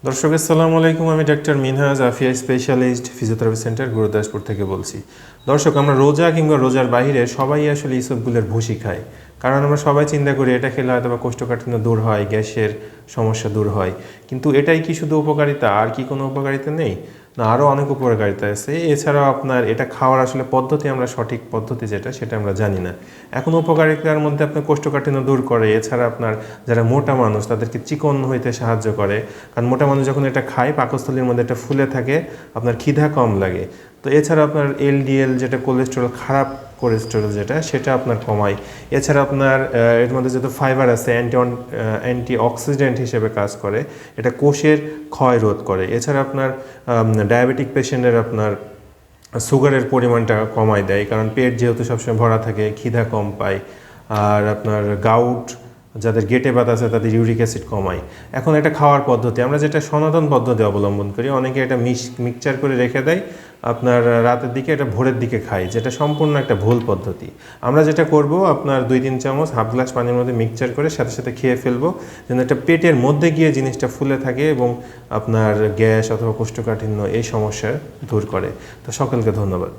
দর্শক আসসালামু আলাইকুম, আমি doctor Minhaj Afia specialist physiotherapy centre Gurudaspur থেকে বলছি। দর্শক, আমরা রোজা কিংবা রোজার বাইরে সবাই আসলে ইসবগুলের ভুসি খাই, কারণ আমরা সবাই চিন্তা করি এটা খেলে হয়তো বা কোষ্ঠকাঠিন্য দূর হয়, গ্যাসের সমস্যা দূর হয়। কিন্তু এটাই কি শুধু উপকারিতা, আর কি কোনো উপকারিতা নেই? না, আরও অনেক উপকারিতা আছে। এছাড়াও আপনার এটা খাওয়ার আসলে পদ্ধতি, আমরা সঠিক পদ্ধতি যেটা সেটা আমরা জানি না। এখন উপকারিতার মধ্যে আপনার কোষ্ঠকাঠিন্য দূর করে, এছাড়া আপনার যারা মোটা মানুষ তাদেরকে চিকন হইতে সাহায্য করে। কারণ মোটা মানুষ যখন এটা খায় পাকস্থলীর মধ্যে এটা ফুলে থাকে, আপনার খিদা কম লাগে। তো এছাড়া আপনার এলডিএল যেটা কোলেস্টেরল, খারাপ কোলেস্টেরল যেটা, সেটা আপনার কমায়। এছাড়া আপনার এর মধ্যে যেহেতু ফাইবার আছে, অ্যান্টি অক্সিডেন্ট হিসেবে কাজ করে, এটা কোষের ক্ষয় রোধ করে। এছাড়া আপনার ডায়াবেটিক পেশেন্টের আপনার সুগারের পরিমাণটা কমায় দেয়, কারণ পেট যেহেতু সবসময় ভরা থাকে, খিদা কম পায়। আর আপনার গাউট যাদের গেটে ব্যথা আছে তাদের ইউরিক অ্যাসিড কমায়। এখন এটা খাওয়ার পদ্ধতি আমরা যেটা সনাতন পদ্ধতি অবলম্বন করি, অনেকে এটা মিক্সচার করে রেখে দেয়, আপনার রাতের দিকে এটা ভোরের দিকে খায়, যেটা সম্পূর্ণ একটা ভুল পদ্ধতি। আমরা যেটা করব, আপনার 2-3 চামচ হাফ গ্লাস পানির মধ্যে মিক্সচার করে সাথে সাথে খেয়ে ফেলবো, যেন এটা পেটের মধ্যে গিয়ে জিনিসটা ফুলে থাকে এবং আপনার গ্যাস অথবা কোষ্ঠকাঠিন্য এই সমস্যা দূর করে। তো সকলকে ধন্যবাদ।